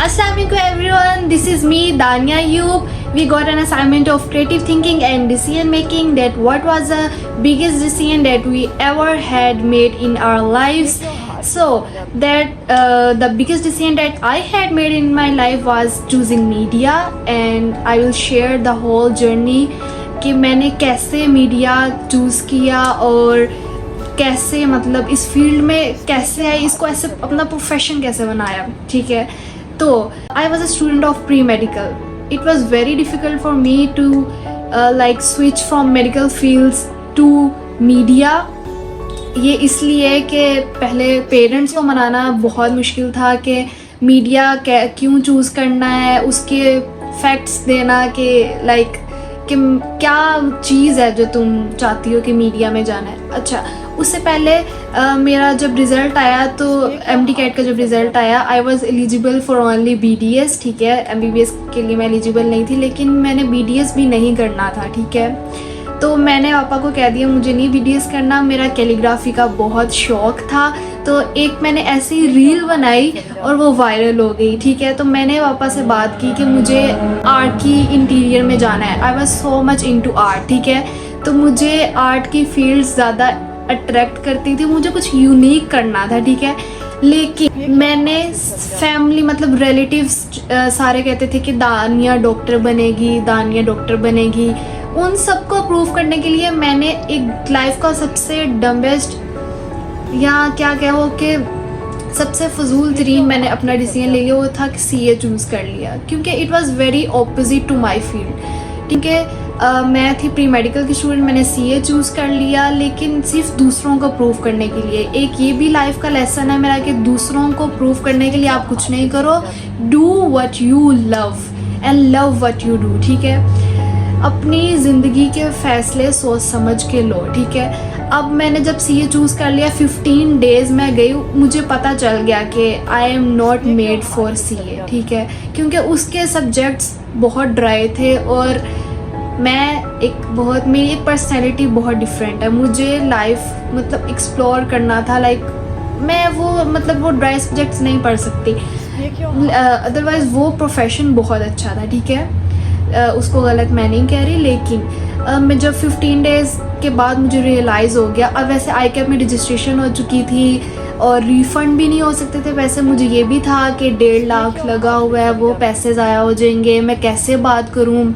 Assalamualaikum everyone, this is me Dania Ayub. We got an assignment of creative thinking and decision making, that what was the biggest decision that we ever had made in our lives. So that the biggest decision that I had made in my life was choosing media, and I will share the whole journey कि मैंने कैसे media choose किया और कैसे मतलब इस field में कैसे आई, इसको ऐसे अपना प्रोफेशन कैसे बनाया. ठीक है, तो I was a student of pre medical. It was very difficult for me to like switch from medical fields to media. ये इसलिए कि पहले पेरेंट्स को मनाना बहुत मुश्किल था कि मीडिया क्यों चूज़ करना है, उसके फैक्ट्स देना कि लाइक कि क्या चीज़ है जो तुम चाहती हो कि मीडिया में जाना है. अच्छा, उससे पहले मेरा जब रिज़ल्ट आया तो MD कैट का जब रिज़ल्ट आया, I was eligible for only BDS. ठीक है, MBBS के लिए मैं एलिजिबल नहीं थी, लेकिन मैंने BDS भी नहीं करना था. ठीक है, तो मैंने पापा को कह दिया मुझे नहीं BDS करना, मेरा कैलीग्राफी का बहुत शौक़ था. तो एक मैंने ऐसी रील बनाई और वो वायरल हो गई. ठीक है, तो मैंने पापा से बात की कि मुझे आर्ट की इंटीरियर में जाना है. I was so much into art. ठीक है, तो मुझे आर्ट की फील्ड ज़्यादा अट्रैक्ट करती थी, मुझे कुछ यूनिक करना था. ठीक है, लेकिन मैंने फैमिली मतलब रिलेटिव्स सारे कहते थे कि दानिया डॉक्टर बनेगी, दानिया डॉक्टर बनेगी. उन सबको प्रूव करने के लिए मैंने एक लाइफ का सबसे डम्बेस्ट या क्या कहो कि सबसे फजूल तरीन मैंने अपना डिसीजन ले लिया, वो था कि CA चूज़ कर लिया, क्योंकि it was very opposite to my field. ठीक है, मैं थी प्री मेडिकल की स्टूडेंट, मैंने CA चूज़ कर लिया, लेकिन सिर्फ दूसरों को प्रूव करने के लिए. एक ये भी लाइफ का लेसन है मेरा कि दूसरों को प्रूव करने के लिए आप कुछ नहीं करो. Do what you love and love what you do. ठीक है, अपनी ज़िंदगी के फ़ैसले सोच समझ के लो. ठीक है, अब मैंने जब CA चूज़ कर लिया, 15 डेज़ मैं गई, मुझे पता चल गया कि I am not made for CA. ठीक है, क्योंकि उसके सब्जेक्ट्स बहुत ड्राई थे और मेरी पर्सनैलिटी बहुत डिफरेंट है. मुझे लाइफ मतलब एक्सप्लोर करना था. लाइक मैं वो ड्राई सब्जेक्ट्स नहीं पढ़ सकती, अदरवाइज़ वो प्रोफेशन बहुत अच्छा था. ठीक है, उसको गलत मैं नहीं कह रही, लेकिन मैं जब 15 डेज़ के बाद मुझे रियलाइज़ हो गया. अब वैसे ICAP में रजिस्ट्रेशन हो चुकी थी और रिफ़ंड भी नहीं हो सकते थे. वैसे मुझे ये भी था कि 1.5 लाख लगा हुआ है, वो पैसे ज़ाया हो जाएंगे, मैं कैसे बात करूँ.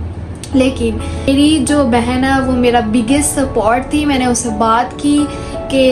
लेकिन मेरी जो बहन है वो मेरा बिगेस्ट सपोर्ट थी. मैंने उससे बात की कि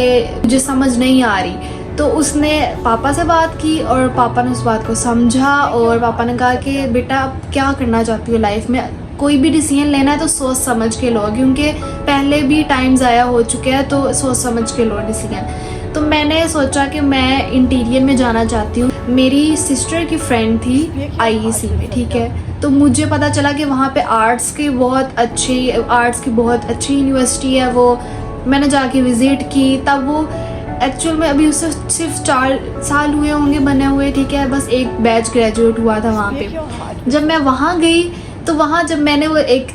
मुझे समझ नहीं आ रही, तो उसने पापा से बात की और पापा ने उस बात को समझा और पापा ने कहा कि बेटा आप क्या करना चाहती हो लाइफ में, कोई भी डिसीजन लेना है तो सोच समझ के लो, क्योंकि पहले भी टाइम ज़ाया हो चुके हैं, तो सोच समझ के लो डिसीजन. तो मैंने सोचा कि मैं इंटीरियर में जाना चाहती हूँ. मेरी सिस्टर की फ्रेंड थी IEC में. ठीक है, तो मुझे पता चला कि वहाँ पे आर्ट्स की बहुत अच्छी यूनिवर्सिटी है. वो मैंने जाके विज़िट की. तब वो एक्चुअल में अभी उससे सिर्फ 4 साल हुए होंगे बने हुए. ठीक है, बस एक बैच ग्रेजुएट हुआ था वहाँ पे. जब मैं वहाँ गई तो वहाँ जब मैंने वो एक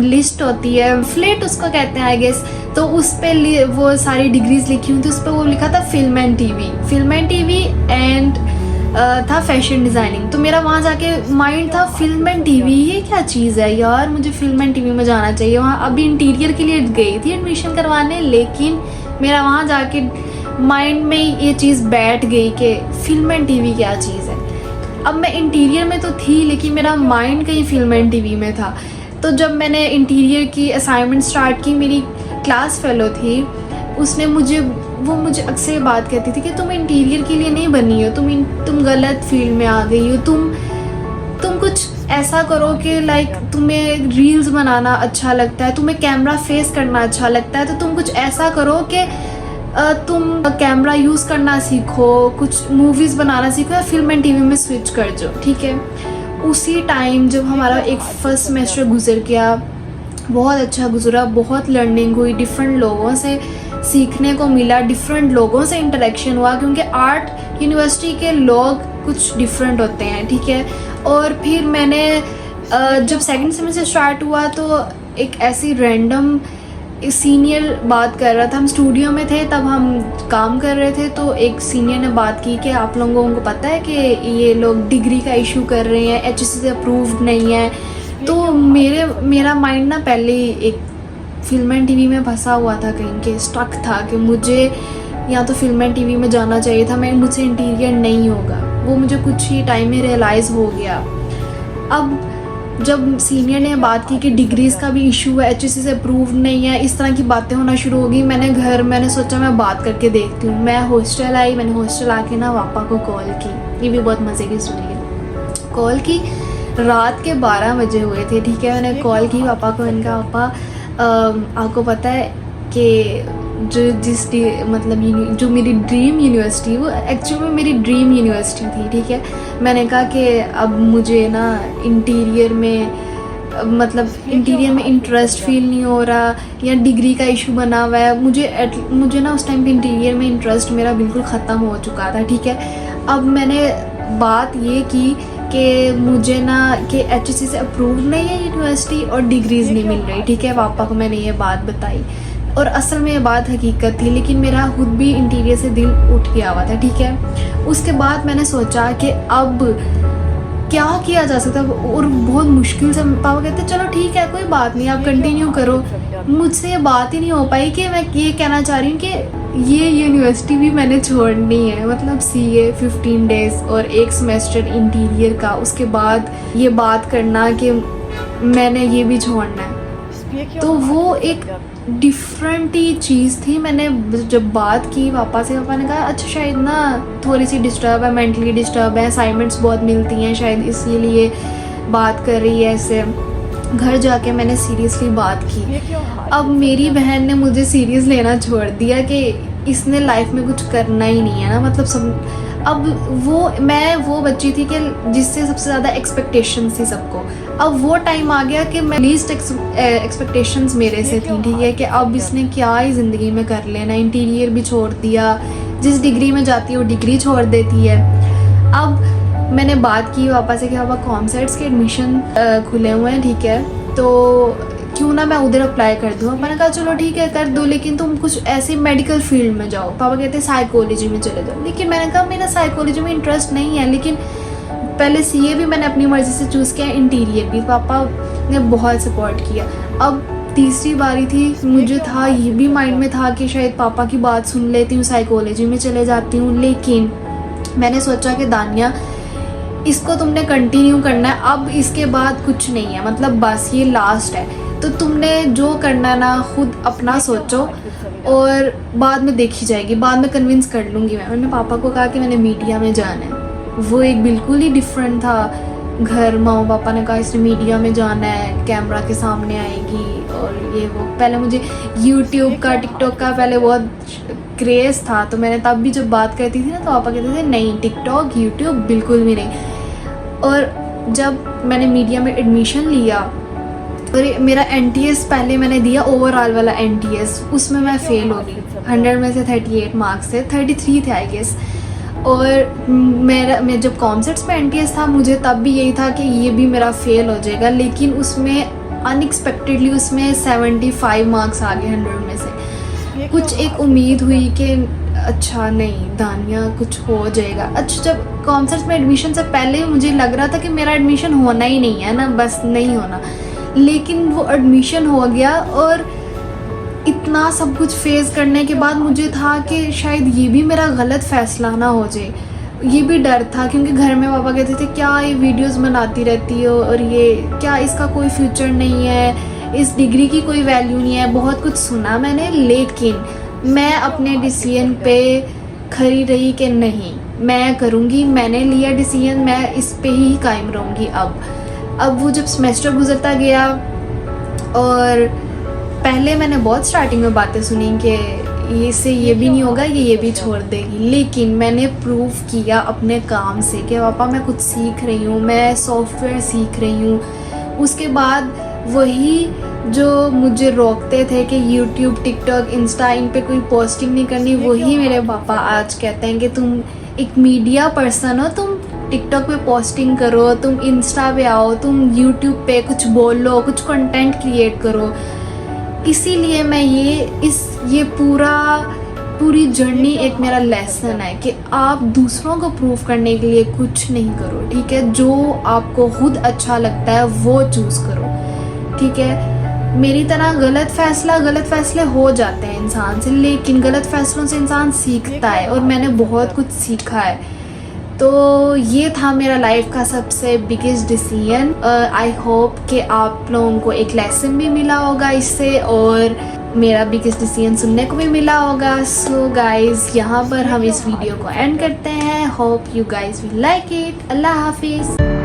लिस्ट होती है, फ्लेट उसको कहते हैं आई गेस, तो उस पर वो सारी डिग्रीज लिखी हुई थी. उस पर वो लिखा था फिल्म एंड टीवी एंड था फैशन डिज़ाइनिंग. तो मेरा वहाँ जाके माइंड था फिल्म एंड टीवी, ये क्या चीज़ है यार, मुझे फिल्म एंड टीवी में जाना चाहिए. वहाँ अभी इंटीरियर के लिए गई थी एडमिशन करवाने, लेकिन मेरा वहाँ जाके माइंड में ये चीज़ बैठ गई कि फिल्म एंड टीवी क्या चीज़ है. अब मैं इंटीरियर में तो थी, लेकिन मेरा माइंड कहीं फिल्म एंड टीवी में था. तो जब मैंने इंटीरियर की असाइनमेंट स्टार्ट की, मेरी क्लास फेलो थी, उसने मुझे अक्सर बात कहती थी कि तुम इंटीरियर के लिए नहीं बनी हो, तुम गलत फील्ड में आ गई हो. तुम कुछ ऐसा करो कि लाइक तुम्हें रील्स बनाना अच्छा लगता है, तुम्हें कैमरा फेस करना अच्छा लगता है, तो तुम कुछ ऐसा करो कि तुम कैमरा यूज़ करना सीखो, कुछ मूवीज़ बनाना सीखो या फिल्म एंड टीवी में स्विच कर जाओ. ठीक है, उसी टाइम जब हमारा एक फर्स्ट सेमेस्टर गुजर गया, बहुत अच्छा गुजरा, बहुत लर्निंग हुई, डिफरेंट लोगों से सीखने को मिला, डिफरेंट लोगों से इंटरेक्शन हुआ, क्योंकि आर्ट यूनिवर्सिटी के लोग कुछ डिफरेंट होते हैं. ठीक है, और फिर मैंने जब सेकंड सेमेस्टर स्टार्ट हुआ तो एक ऐसी रैंडम सीनियर बात कर रहा था, हम स्टूडियो में थे तब हम काम कर रहे थे, तो एक सीनियर ने बात की कि आप लोगों को पता है कि ये लोग डिग्री का इशू कर रहे हैं, एचएससी से अप्रूव्ड नहीं है। तो मेरा माइंड ना पहले ही एक फिल्म एंड टीवी में फंसा हुआ था, कहीं के स्टक था कि मुझे या तो फिल्म एंड टीवी में जाना चाहिए था, मुझसे इंटीरियर नहीं होगा। वो मुझे कुछ ही टाइम में रियलाइज़ हो गया। अब जब सीनियर ने बात की कि डिग्रीज़ का भी इशू है, एचएससी से अप्रूव नहीं है, इस तरह की बातें होना शुरू हो गई। मैंने सोचा मैं बात करके देखती हूँ। मैं हॉस्टल आई, मैंने हॉस्टल आके ना पापा को कॉल की। ये भी बहुत मज़े की स्टोरी है। कॉल की, रात के 12 बजे हुए थे, ठीक है। मैंने कॉल की पापा को, इनका पापा आपको पता है कि जो मेरी ड्रीम यूनिवर्सिटी, वो एक्चुअली में मेरी ड्रीम यूनिवर्सिटी थी, ठीक है। मैंने कहा कि अब मुझे ना इंटीरियर में इंटरेस्ट फील नहीं हो रहा, या डिग्री का इशू बना हुआ है। मुझे ना उस टाइम पे इंटीरियर में इंटरेस्ट मेरा बिल्कुल ख़त्म हो चुका था, ठीक है। अब मैंने बात ये की कि मुझे ना कि एचएससी से अप्रूव नहीं है यूनिवर्सिटी और डिग्रीज़ नहीं मिल रही, ठीक है। पापा को मैंने ये बात बताई और असल में ये बात हकीकत थी, लेकिन मेरा खुद भी इंटीरियर से दिल उठ गया हुआ था, ठीक है। उसके बाद मैंने सोचा कि अब क्या किया जा सकता है, और बहुत मुश्किल से पापा कहते चलो ठीक है कोई बात नहीं, आप कंटिन्यू करो। मुझसे ये बात ही नहीं हो पाई कि मैं ये कहना चाह रही हूँ कि ये यूनिवर्सिटी भी मैंने छोड़नी है, मतलब सीए 15 डेज़ और एक सेमेस्टर इंटीरियर का, उसके बाद ये बात करना कि मैंने ये भी छोड़ना है। तो वो एक डिफरेंट ही चीज़ थी। मैंने जब बात की पापा से, पापा ने कहा अच्छा शायद ना थोड़ी सी डिस्टर्ब है, मेंटली डिस्टर्ब है, असाइनमेंट्स बहुत मिलती हैं शायद इसीलिए बात कर रही है ऐसे। घर जाके मैंने सीरियसली बात की। अब मेरी बहन ने मुझे सीरियस लेना छोड़ दिया कि इसने लाइफ में कुछ करना ही नहीं है ना, मतलब सब। अब मैं वो बच्ची थी कि जिससे सबसे ज़्यादा एक्सपेक्टेशंस थी सबको। अब वो टाइम आ गया कि मैं लीस्ट एक्सपेक्टेशंस मेरे से थी, ठीक है, कि अब इसने क्या ही ज़िंदगी में कर लेना, इंटीरियर भी छोड़ दिया, जिस डिग्री में जाती है वो डिग्री छोड़ देती है। अब मैंने बात की पापा से कि पापा कॉमसेट्स के एडमिशन खुले हुए हैं, ठीक है, तो क्यों ना मैं उधर अप्लाई कर दूँ। मैंने कहा चलो ठीक है कर दो, लेकिन तुम कुछ ऐसे मेडिकल फील्ड में जाओ। पापा कहते हैं साइकोलॉजी में चले जाओ, लेकिन मैंने कहा मेरा साइकोलॉजी में इंटरेस्ट नहीं है। लेकिन पहले सीए भी मैंने अपनी मर्ज़ी से चूज़ किया, इंटीरियर भी पापा ने बहुत सपोर्ट किया। अब तीसरी बारी थी, मुझे था ये भी माइंड में था कि शायद पापा की बात सुन लेती हूँ, साइकोलॉजी में चले जाती हूँ, लेकिन मैंने सोचा कि दानिया इसको तुमने कंटिन्यू करना है, अब इसके बाद कुछ नहीं है, मतलब बस ये लास्ट है। तो तुमने जो करना ना खुद अपना सोचो और बाद में देखी जाएगी, बाद में कन्विंस कर लूँगी मैं। मैंने पापा को कहा कि मैंने मीडिया में जाना है। वो एक बिल्कुल ही डिफरेंट था घर। माँ पापा ने कहा इसने मीडिया में जाना है, कैमरा के सामने आएगी और ये वो। पहले मुझे यूट्यूब का, टिकटॉक का पहले बहुत क्रेज़ था, तो मैंने तब भी जब बात करती थी ना तो पापा कहते थे नहीं टिकटॉक यूट्यूब बिल्कुल भी नहीं। और जब मैंने मीडिया में एडमिशन लिया और मेरा एनटीएस पहले मैंने दिया, ओवरऑल वाला एनटीएस, उसमें मैं फ़ेल हो गई। 100 में से 38 मार्क्स थे, 33 थे आई गेस। और मैं जब कॉमसेट्स में एनटीएस था, मुझे तब भी यही था कि ये भी मेरा फ़ेल हो जाएगा, लेकिन उसमें अनएक्सपेक्टेडली उसमें 75 मार्क्स आ गए 100 में से। कुछ एक उम्मीद हुई कि अच्छा नहीं दानिया कुछ हो जाएगा। अच्छा जब कॉमसेट्स में एडमिशन से पहले मुझे लग रहा था कि मेरा एडमिशन होना ही नहीं है ना, बस नहीं होना, लेकिन वो एडमिशन हो गया। और इतना सब कुछ फेस करने के बाद मुझे था कि शायद ये भी मेरा गलत फ़ैसला ना हो जाए। ये भी डर था क्योंकि घर में पापा कहते थे क्या ये वीडियोस बनाती रहती हो और ये क्या इसका कोई फ्यूचर नहीं है, इस डिग्री की कोई वैल्यू नहीं है। बहुत कुछ सुना मैंने, लेकिन मैं अपने डिसीजन पे खरी रही कि नहीं मैं करूँगी। मैंने लिया डिसीजन, मैं इस पे ही कायम रहूँगी। अब वो जब सेमेस्टर गुजरता गया और पहले मैंने बहुत स्टार्टिंग में बातें सुनी कि इससे ये भी नहीं होगा, ये भी छोड़ देगी, लेकिन मैंने प्रूव किया अपने काम से कि पापा मैं कुछ सीख रही हूँ, मैं सॉफ्टवेयर सीख रही हूँ। उसके बाद वही जो मुझे रोकते थे कि यूट्यूब, टिकटॉक, इंस्टा इन पे कोई पोस्टिंग नहीं करनी, वही मेरे पापा आज कहते हैं कि तुम एक मीडिया पर्सन हो, तुम टिकटॉक पे पोस्टिंग करो, तुम इंस्टा पे आओ, तुम यूट्यूब पे कुछ बोलो, कुछ कंटेंट क्रिएट करो। इसीलिए मैं ये पूरी जर्नी एक मेरा लेसन है कि आप दूसरों को प्रूव करने के लिए कुछ नहीं करो, ठीक है। जो आपको खुद अच्छा लगता है वो चूज़ करो, ठीक है। मेरी तरह गलत फैसले हो जाते हैं इंसान से, लेकिन गलत फैसलों से इंसान सीखता है और मैंने बहुत कुछ सीखा है। तो ये था मेरा लाइफ का सबसे बिगेस्ट डिसीजन। आई होप कि आप लोगों को एक लेसन भी मिला होगा इससे और मेरा बिगेस्ट डिसीजन सुनने को भी मिला होगा। सो गाइज यहाँ पर हम इस वीडियो को एंड करते हैं। Hope you guys will like it. अल्लाह हाफिज़।